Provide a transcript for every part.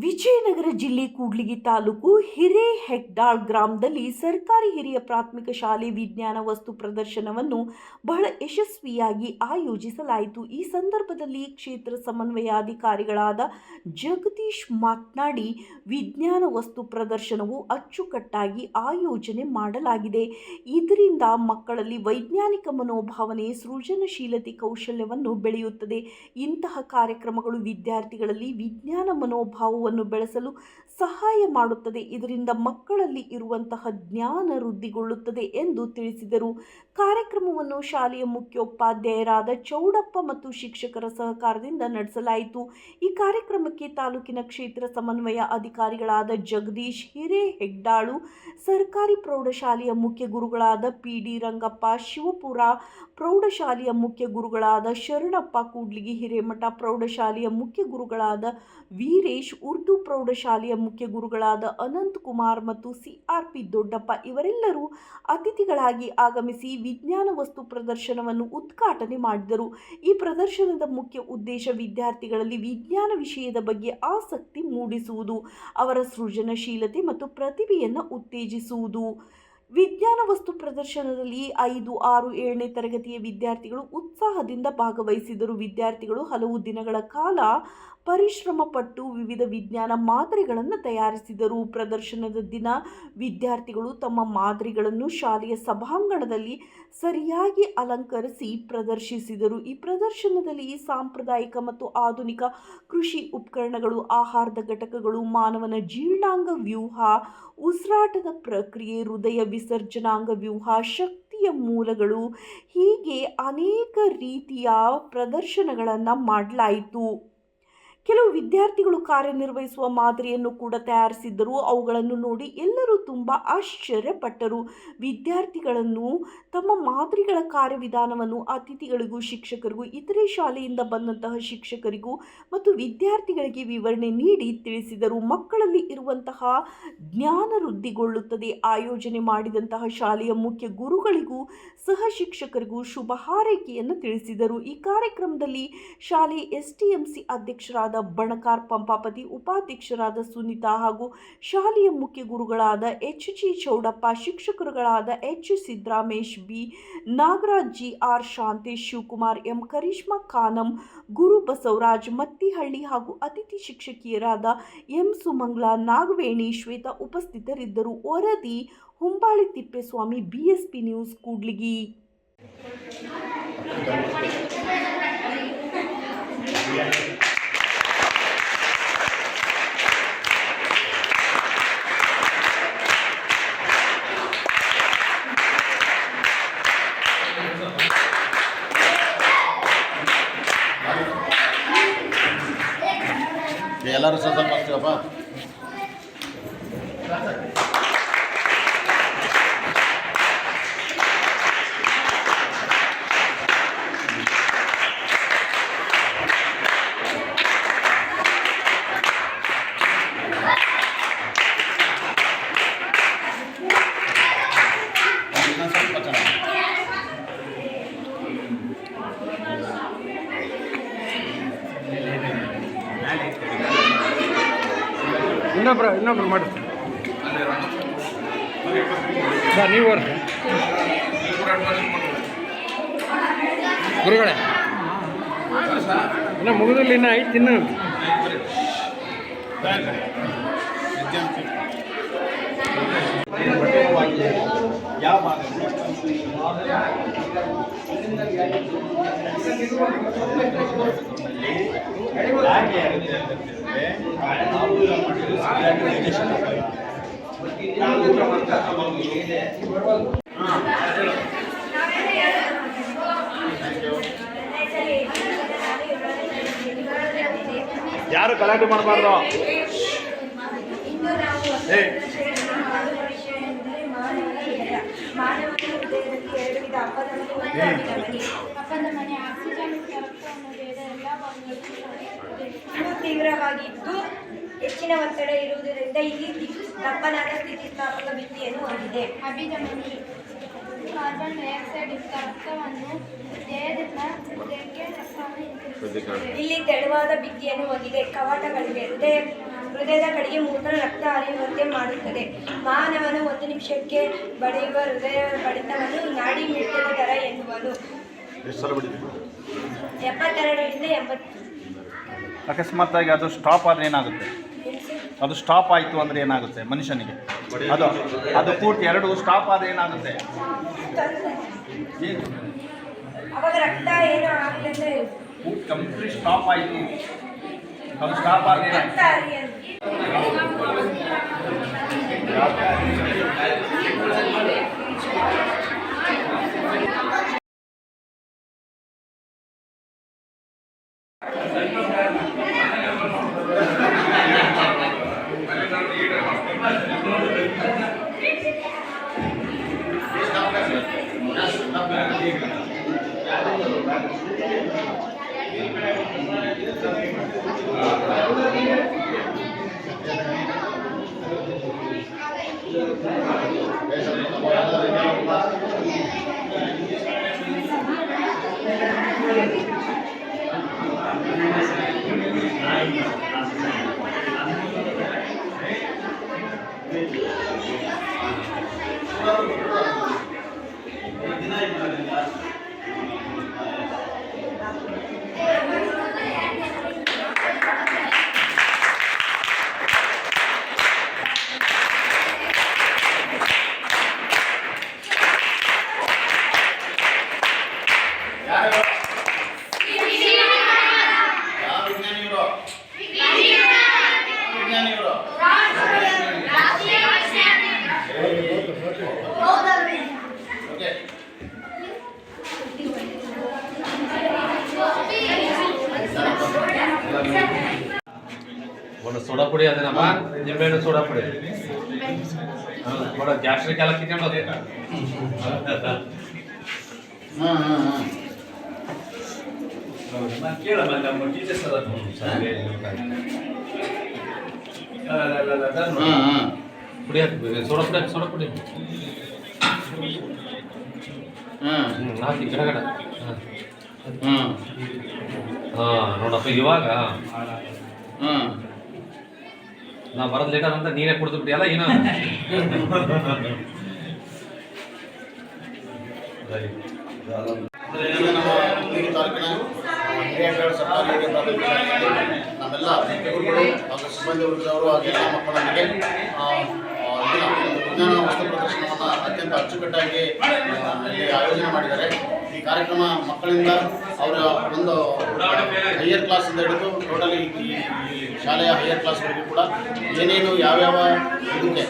ವಿಜಯನಗರ ಜಿಲ್ಲೆ ಕೂಡ್ಲಿಗಿ ತಾಲೂಕು ಹಿರೇಹೆಗ್ದಾಳ್ ಗ್ರಾಮದಲ್ಲಿ ಸರ್ಕಾರಿ ಹಿರಿಯ ಪ್ರಾಥಮಿಕ ಶಾಲೆ ವಿಜ್ಞಾನ ವಸ್ತು ಪ್ರದರ್ಶನವನ್ನು ಬಹಳ ಯಶಸ್ವಿಯಾಗಿ ಆಯೋಜಿಸಲಾಯಿತು. ಈ ಸಂದರ್ಭದಲ್ಲಿ ಕ್ಷೇತ್ರ ಸಮನ್ವಯಾಧಿಕಾರಿಗಳಾದ ಜಗದೀಶ್ ಮಾತನಾಡಿ, ವಿಜ್ಞಾನ ವಸ್ತು ಪ್ರದರ್ಶನವು ಅಚ್ಚುಕಟ್ಟಾಗಿ ಆಯೋಜನೆ ಮಾಡಲಾಗಿದೆ. ಇದರಿಂದ ಮಕ್ಕಳಲ್ಲಿ ವೈಜ್ಞಾನಿಕ ಮನೋಭಾವನೆ, ಸೃಜನಶೀಲತೆ, ಕೌಶಲ್ಯವನ್ನು ಬೆಳೆಯುತ್ತದೆ. ಇಂತಹ ಕಾರ್ಯಕ್ರಮಗಳು ವಿದ್ಯಾರ್ಥಿಗಳಲ್ಲಿ ವಿಜ್ಞಾನ ಮನೋಭಾವವನ್ನು ಬೆಳೆಸಲು ಸಹಾಯ ಮಾಡುತ್ತದೆ. ಇದರಿಂದ ಮಕ್ಕಳಲ್ಲಿ ಇರುವಂತಹ ಜ್ಞಾನ ವೃದ್ಧಿಗೊಳ್ಳುತ್ತದೆ ಎಂದು ತಿಳಿಸಿದರು. ಕಾರ್ಯಕ್ರಮವನ್ನು ಶಾಲೆಯ ಮುಖ್ಯೋಪಾಧ್ಯಾಯರಾದ ಚೌಡಪ್ಪ ಮತ್ತು ಶಿಕ್ಷಕರ ಸಹಕಾರದಿಂದ ನಡೆಸಲಾಯಿತು. ಈ ಕಾರ್ಯಕ್ರಮಕ್ಕೆ ತಾಲೂಕಿನ ಕ್ಷೇತ್ರ ಸಮನ್ವಯ ಅಧಿಕಾರಿಗಳಾದ ಜಗದೀಶ್ ಹಿರೇಹೆಗ್ದಾಳು, ಸರ್ಕಾರಿ ಪ್ರೌಢಶಾಲೆಯ ಮುಖ್ಯ ಗುರುಗಳಾದ PD ರಂಗಪ್ಪ, ಶಿವಪುರ ಪ್ರೌಢಶಾಲೆಯ ಮುಖ್ಯ ಗುರುಗಳಾದ ಶರಣಪ್ಪ, ಕೂಡ್ಲಿಗಿ ಹಿರೇಮಠ ಪ್ರೌಢಶಾಲೆಯ ಮುಖ್ಯ ಗುರುಗಳಾದ ವೀರೇಶ್, ಉರ್ದು ಪ್ರೌಢಶಾಲೆಯ ಮುಖ್ಯ ಗುರುಗಳಾದ ಅನಂತ್ ಕುಮಾರ್ ಮತ್ತು CRP ದೊಡ್ಡಪ್ಪ ಇವರೆಲ್ಲರೂ ಅತಿಥಿಗಳಾಗಿ ಆಗಮಿಸಿ ವಿಜ್ಞಾನ ವಸ್ತು ಪ್ರದರ್ಶನವನ್ನು ಉದ್ಘಾಟನೆ ಮಾಡಿದರು. ಈ ಪ್ರದರ್ಶನದ ಮುಖ್ಯ ಉದ್ದೇಶ ವಿದ್ಯಾರ್ಥಿಗಳಲ್ಲಿ ವಿಜ್ಞಾನ ವಿಷಯದ ಬಗ್ಗೆ ಆಸಕ್ತಿ ಮೂಡಿಸುವುದು, ಅವರ ಸೃಜನಶೀಲತೆ ಮತ್ತು ಪ್ರತಿಭೆಯನ್ನು ಉತ್ತೇಜಿಸುವುದು. ವಿಜ್ಞಾನ ವಸ್ತು ಪ್ರದರ್ಶನದಲ್ಲಿ 5, 6, 7ನೇ ತರಗತಿಯ ವಿದ್ಯಾರ್ಥಿಗಳು ಉತ್ಸಾಹದಿಂದ ಭಾಗವಹಿಸಿದರು. ವಿದ್ಯಾರ್ಥಿಗಳು ಹಲವು ದಿನಗಳ ಕಾಲ ಪರಿಶ್ರಮ ಪಟ್ಟು ವಿವಿಧ ವಿಜ್ಞಾನ ಮಾದರಿಗಳನ್ನು ತಯಾರಿಸಿದರು. ಪ್ರದರ್ಶನದ ದಿನ ವಿದ್ಯಾರ್ಥಿಗಳು ತಮ್ಮ ಮಾದರಿಗಳನ್ನು ಶಾಲೆಯ ಸಭಾಂಗಣದಲ್ಲಿ ಸರಿಯಾಗಿ ಅಲಂಕರಿಸಿ ಪ್ರದರ್ಶಿಸಿದರು. ಈ ಪ್ರದರ್ಶನದಲ್ಲಿ ಸಾಂಪ್ರದಾಯಿಕ ಮತ್ತು ಆಧುನಿಕ ಕೃಷಿ ಉಪಕರಣಗಳು, ಆಹಾರದ ಘಟಕಗಳು, ಮಾನವನ ಜೀರ್ಣಾಂಗ ವ್ಯೂಹ, ಉಸಿರಾಟದ ಪ್ರಕ್ರಿಯೆ, ಹೃದಯ ವಿಸರ್ಜನಾಂಗ ವ್ಯೂಹ, ಶಕ್ತಿಯ ಮೂಲಗಳು, ಹೀಗೆ ಅನೇಕ ರೀತಿಯ ಪ್ರದರ್ಶನಗಳನ್ನು ಮಾಡಲಾಯಿತು. ಕೆಲವು ವಿದ್ಯಾರ್ಥಿಗಳು ಕಾರ್ಯನಿರ್ವಹಿಸುವ ಮಾದರಿಯನ್ನು ಕೂಡ ತಯಾರಿಸಿದ್ದರು. ಅವುಗಳನ್ನು ನೋಡಿ ಎಲ್ಲರೂ ತುಂಬ ಆಶ್ಚರ್ಯಪಟ್ಟರು. ವಿದ್ಯಾರ್ಥಿಗಳನ್ನು ತಮ್ಮ ಮಾದರಿಗಳ ಕಾರ್ಯವಿಧಾನವನ್ನು ಅತಿಥಿಗಳಿಗೂ, ಶಿಕ್ಷಕರಿಗೂ, ಇತರೆ ಶಾಲೆಯಿಂದ ಬಂದಂತಹ ಶಿಕ್ಷಕರಿಗೂ ಮತ್ತು ವಿದ್ಯಾರ್ಥಿಗಳಿಗೆ ವಿವರಣೆ ನೀಡಿ ತಿಳಿಸಿದರು. ಮಕ್ಕಳಲ್ಲಿ ಇರುವಂತಹ ಜ್ಞಾನ ವೃದ್ಧಿಗೊಳ್ಳುತ್ತದೆ. ಆಯೋಜನೆ ಮಾಡಿದಂತಹ ಶಾಲೆಯ ಮುಖ್ಯ ಗುರುಗಳಿಗೂ ಸಹ ಶಿಕ್ಷಕರಿಗೂ ಶುಭ ಹಾರೈಕೆಯನ್ನು ತಿಳಿಸಿದರು. ಈ ಕಾರ್ಯಕ್ರಮದಲ್ಲಿ ಶಾಲೆ STMC ಅಧ್ಯಕ್ಷರಾದ ಬಣಕಾರ್ ಪಂಪಾಪತಿ, ಉಪಾಧ್ಯಕ್ಷರಾದ ಸುನೀತಾ ಹಾಗೂ ಶಾಲೆಯ ಮುಖ್ಯ ಗುರುಗಳಾದ HG Chowdappa, ಶಿಕ್ಷಕರುಗಳಾದ H Siddaramesh, B Nagaraj, GR Shantesh, Shivakumar, M Karishma Khanam, ಗುರು ಬಸವರಾಜ್ ಮತ್ತಿಹಳ್ಳಿ ಹಾಗೂ ಅತಿಥಿ ಶಿಕ್ಷಕಿಯರಾದ M ಸುಮಂಗ್ಲಾ, ನಾಗವೇಣಿ, ಶ್ವೇತಾ ಉಪಸ್ಥಿತರಿದ್ದರು. ವರದಿ ಹೊಂಬಾಳಿ ತಿಪ್ಪೇಸ್ವಾಮಿ, BSP ನ್ಯೂಸ್, ಕೂಡ್ಲಿಗಿ. ಎಲ್ಲರೂ ಸ್ವಲ್ಪ ಮಾಡ್ತೀವಪ್ಪ. ಇನ್ನೊಬ್ರು ಮಾಡಿ ಸರ್, ನೀವು ಗುರುಗಳೇ ಇನ್ನು ಮುಗಿದಿಲ್ಲ, ಇನ್ನು ಐದು ತಿನ್ನು. ಯಾವ ಭಾಗ ಯಾರು ಗಲಾಟೆ ಮಾಡಬಾರ್ದು. ತೀವ್ರವಾಗಿದ್ದು ಹೆಚ್ಚಿನ ಒತ್ತಡ ಇರುವುದರಿಂದ ಇಲ್ಲಿ ದಪ್ಪನಾದ ಸ್ಥಿತಿಸ್ಥಾಪಕ ಭಿತ್ತಿಯನ್ನು ಹೊಂದಿದೆ. ಅಭಿಧಮನಿ ಕಾರ್ಬನ್ ಡೈಆಕ್ಸೈಡ್ ಯುಕ್ತ ರಕ್ತವನ್ನು ದೇಹದಿಂದ ಹೃದಯಕ್ಕೆ ರಕ್ತವನ್ನು ಇಲ್ಲಿ ತೆಳುವಾದ ಭಿತ್ತಿಯನ್ನು ಹೊಂದಿದೆ. ಕವಾಟಗಳಿವೆ. ಹೃದಯದ ಕಡೆಗೆ ಮೂತ್ರ ರಕ್ತ ಹರಿಯುವಂತೆ ಮಾಡುತ್ತದೆ. ಮಾನವನು 1 ನಿಮಿಷಕ್ಕೆ ಬಡಿಯುವ ಹೃದಯ ಬಡಿತವನ್ನು ನಾಡಿ ಮಿಡಿತದ ದರ ಎನ್ನುವನು. ಎಷ್ಟು ಸಲ ಬಿಟ್ಟಿದ್ದೀವಿ? 72ರಿಂದ 80. ಅಕಸ್ಮಾತ್ತಾಗಿ ಅದು ಸ್ಟಾಪ್ ಆದರೆ ಏನಾಗುತ್ತೆ? ಅದು ಸ್ಟಾಪ್ ಆಯಿತು ಅಂದರೆ ಏನಾಗುತ್ತೆ ಮನುಷ್ಯನಿಗೆ? ಅದು ಪೂರ್ತಿ 2 ಸ್ಟಾಪ್ ಆದರೆ ಏನಾಗುತ್ತೆ? ಏನು ಅವಾಗ ರಕ್ತ ಏನೋ ಆಗ್ತದೆ, ಕಂಪ್ಲೀಟ್ ಸ್ಟಾಪ್ ಆಯಿತು, ಅದು ಸ್ಟಾಪ್ ಆದರೆ ರಕ್ತ ಹರಿಯಲ್ಲ. ಒಂದು ಸೋಡಾ ಪುಡಿ ಅದೇನಮ್ಮ, ನಿಂಬೆಹಣ್ಣು ಸೋಡಾ ಪುಡಿ ಬಡ ಗ್ಯಾಸ್ಟ್ರಿಕ್ ಎಲ್ಲ ಕಿತ್ಕೊಂಡು ಕೇಳಮ್ಮ ನಮ್ಮ ಟೀಚರ್ಸ್ ಪುಡಿ ಹಾಕಿ ಸೋಡಾ ಪುಡಿ ಹಾಕಿ ಗಿಡಗಡ ನೋಡಪ್ಪ ಇವಾಗ ನಾ ಬರೋದು ಲೇಟರ್ ಅಂತ ನೀನೇ ಕುಡಿದು ಬಿಟ್ಟಿಯಲ್ಲ ಏನೋ ತಾಲೂಕಿನ ಹಿರಿಯಂಗಳ ಸರ್ಕಾರಿ ಹಿರಿಯ ಪ್ರಾಥಮಿಕ ಶಾಲೆಯಲ್ಲಿ ನಮ್ಮೆಲ್ಲ ಗುರುಗಳು ಹಾಗೂ ಸಿಬ್ಬಂದಿ ವರ್ಗದವರು ಹಾಗೂ ಎಲ್ಲ ಮಕ್ಕಳೊಂದಿಗೆ ವಿಜ್ಞಾನ ವಸ್ತು ಪ್ರದರ್ಶನವನ್ನು ಅತ್ಯಂತ ಅಚ್ಚುಕಟ್ಟಾಗಿ ಇಲ್ಲಿ ಆಯೋಜನೆ ಮಾಡಿದ್ದಾರೆ. ಈ ಕಾರ್ಯಕ್ರಮ ಮಕ್ಕಳಿಂದ ಅವರ ಒಂದು ಹೈಯರ್ ಕ್ಲಾಸಿಂದ ಹಿಡಿದು ಟೋಟಲಿ ಈ ಶಾಲೆಯ ಹೈಯರ್ ಕ್ಲಾಸ್ವರೆಗೂ ಕೂಡ ಏನೇನು ಯಾವ್ಯಾವ ಇದಕ್ಕೆ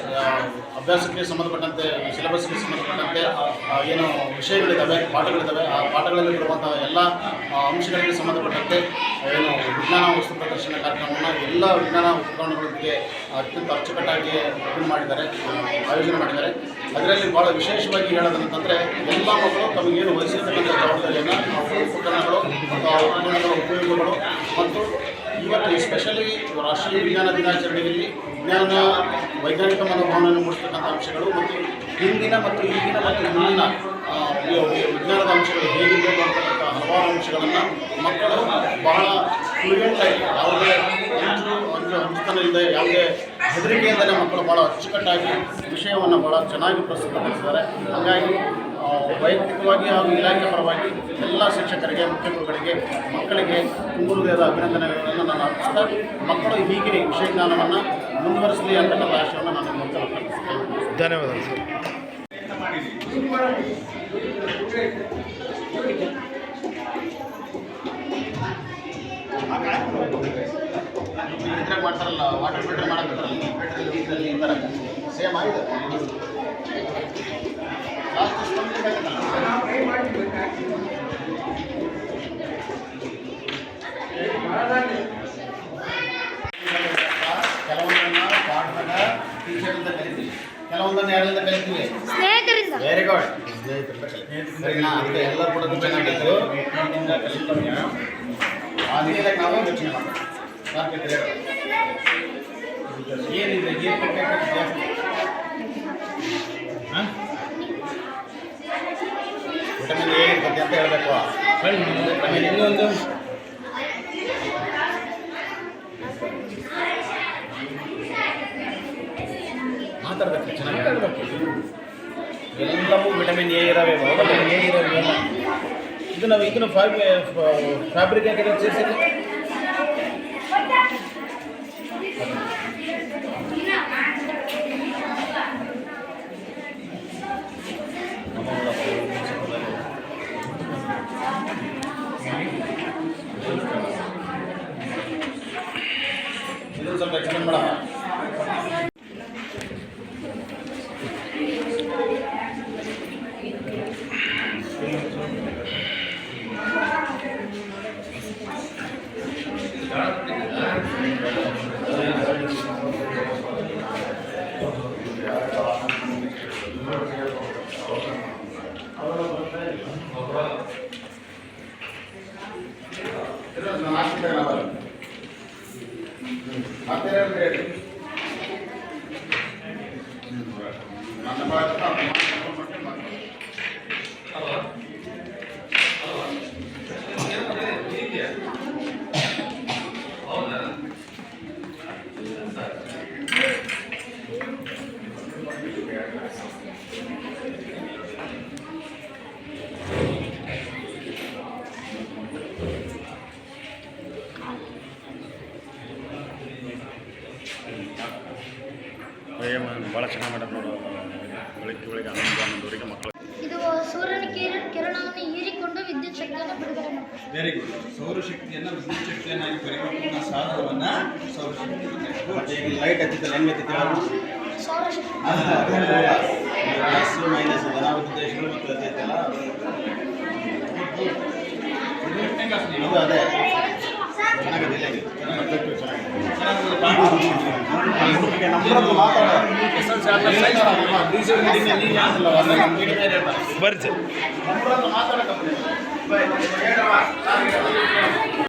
ಅಭ್ಯಾಸಕ್ಕೆ ಸಂಬಂಧಪಟ್ಟಂತೆ ಸಿಲೆಬಸ್ಗೆ ಸಂಬಂಧಪಟ್ಟಂತೆ ಏನು ವಿಷಯಗಳಿದ್ದಾವೆ, ಪಾಠಗಳಿದ್ದಾವೆ, ಆ ಪಾಠಗಳಲ್ಲಿ ಇರುವಂತಹ ಎಲ್ಲ ಅಂಶಗಳಿಗೆ ಸಂಬಂಧಪಟ್ಟಂತೆ ಏನು ವಿಜ್ಞಾನ ವಸ್ತು ಪ್ರದರ್ಶನ ಕಾರ್ಯಕ್ರಮವನ್ನು ಎಲ್ಲ ವಿಜ್ಞಾನ ಉಪಕರಣಗಳೊಂದಿಗೆ ಅತ್ಯಂತ ಅಚ್ಚುಕಟ್ಟಾಗಿ ಆಯೋಜನೆ ಮಾಡಿದ್ದಾರೆ. ಅದರಲ್ಲಿ ಭಾಳ ವಿಶೇಷವಾಗಿ ಹೇಳೋದಂತಂದರೆ ಎಲ್ಲ ಮಕ್ಕಳು ತಮಗೇನು ವಹಿಸಿರ್ತಕ್ಕಂಥ ಜವಾಬ್ದಾರಿಯನ್ನು ಉಪಕರಣಗಳು ಮತ್ತು ಆ ಉಪಕರಣಗಳ ಉಪಯೋಗಗಳು ಮತ್ತು ಇವತ್ತು ಎಸ್ಪೆಷಲಿ ರಾಷ್ಟ್ರೀಯ ವಿಜ್ಞಾನ ದಿನಾಚರಣೆಯಲ್ಲಿ ವೈಜ್ಞಾನಿಕ ಮನೋಭಾವನೆಯನ್ನು ಮೂಡಿಸ್ತಕ್ಕಂಥ ಅಂಶಗಳು ಮತ್ತು ಹಿಂದಿನ ಮತ್ತು ಈಗಿನ ಮತ್ತು ಮುಂದಿನ ವಿಜ್ಞಾನದ ಅಂಶಗಳು ಹೇಗಿರಬೇಕು ಅಂತಕ್ಕಂಥ ಹಲವಾರು ಅಂಶಗಳನ್ನು ಮಕ್ಕಳು ಬಹಳ ಫ್ಲೂಯೆಂಟಾಗಿ ಯಾವುದೇ ಹಂಚುತನವಿಲ್ಲದೆ ಯಾವುದೇ ಹೆದರಿಕೆಯಿಂದಲೇ ಮಕ್ಕಳು ಭಾಳ ಅಚ್ಚುಕಟ್ಟಾಗಿ ವಿಷಯವನ್ನು ಭಾಳ ಚೆನ್ನಾಗಿ ಪ್ರಸ್ತುತಪಡಿಸಿದ್ದಾರೆ. ಹಾಗಾಗಿ ವೈಯಕ್ತಿಕವಾಗಿ ಹಾಗೂ ಇಲಾಖೆ ಪರವಾಗಿ ಎಲ್ಲ ಶಿಕ್ಷಕರಿಗೆ, ಮುಖ್ಯ ಗುರುಗಳಿಗೆ, ಮಕ್ಕಳಿಗೆ ತುಂಬ ಹೃದಯದ ಅಭಿನಂದನೆಗಳನ್ನು ನಾನು ಅರ್ಪಿಸ್ತಾ ಮಕ್ಕಳು ಹೀಗೆ ವಿಷಯ ಜ್ಞಾನವನ್ನು ಮುಂದುವರಿಸಲಿ ಅಂತಕ್ಕಂಥ ಆಶಯವನ್ನು ನಾನು ಮೂಲಕ ವ್ಯಕ್ತಪಡಿಸುತ್ತೇನೆ. ಧನ್ಯವಾದ ಸರ್. ಇದ್ರಾಗ ಮಾಡ್ತಾರಲ್ಲ, ವಾಟರ್ ಫಿಲ್ಟರ್ ಮಾಡಕ್ಕಾರಲ್ಲ, ಫಿಲ್ಟರ್ ಈ ಥರ ಸೇಮ್ ಆಗಿದೆ. ಕೆಲವೊಂದನ್ನು ಪಾಠದ ಟೀಚರಿಂದ ಕಲಿತೀವಿ, ಕೆಲವೊಂದನ್ನು ಯಾರಿಂದ ಕಲಿತೀವಿ? ಸ್ನೇಹಿತರಿಂದ. ವೆರಿ ಗುಡ್, ಸ್ನೇಹಿತರಿಂದ ಕಲಿತೀವಿ. ಸರಿನಾ? ಅದಕ್ಕೆ ಎಲ್ಲರೂ ಕೂಡ ಚೆನ್ನಾಗಿತ್ತು. ಕಲಿತವ್ಯ ಆ ನೀರಾಗಿ ನಾವು ಯೋಚನೆ ಮಾಡ್ತೀವಿ. ಏನಿದೆ ಜಾಸ್ತಿ ವಿಟಮಿನ್ ಎ ಇರ್ತದೆ ಅಂತ ಹೇಳಬೇಕು. ಇನ್ನೊಂದು ಮಾತಾಡ್ಬೇಕು ಚೆನ್ನಾಗಿ ಎಲ್ಲವೂ ವಿಟಮಿನ್ ಎ ಇರವೆ ವಿಟಮಿನ್ ಎ ಇರವೆ ಇದನ್ನು ಫ್ಯಾಬ್ರಿಕ್ ಯಾಕೆ ಸೇರಿಸಿದ್ರೆ ಇದನ್ನು ಸ್ವಲ್ಪ ಎಕ್ಸ್ಪ್ಲೇನ್ ಮಾಡೋಣ. ಭಾಳ ಚೆನ್ನಾಗಿ ಮಾಡೋದು ನೋಡು. ಬೆಳಗ್ಗೆ ಆನಂದವರೆಗೆ ಮಕ್ಕಳು ಇದು ಸೂರ್ಯನ ಕಿರಣವನ್ನು ಹೀರಿಕೊಂಡು ವಿದ್ಯುತ್ ಶಕ್ತಿಯನ್ನು ಬಿಡುಗಡೆ ಮಾಡ್ತದೆ. Very good. ಸೌರಶಕ್ತಿಯನ್ನು ವಿದ್ಯುತ್ ಶಕ್ತಿಯನ್ನಾಗಿ ಪರಿವರ್ತನಾ ಸಾಧನವನ್ನು ಸೌರಶಕ್ತಿ. ಲೈಟ್ ಹತ್ತಿತ್ತಲ್ಲ ಹೆಂಗೆ ಹತ್ತಿತ್ತು ಸೌರಶಕ್ತಿ ಪ್ಲಸ್ ಮೈನಸ್ ಧನಾತ್ಮಕ ದೇಶಗಳು ಮತ್ತು ಹತ್ತಿತ್ತಲ್ಲ ಅದು ಅದೇ ಚೆನ್ನಾಗಿದೆ. ಬರ್ಜ್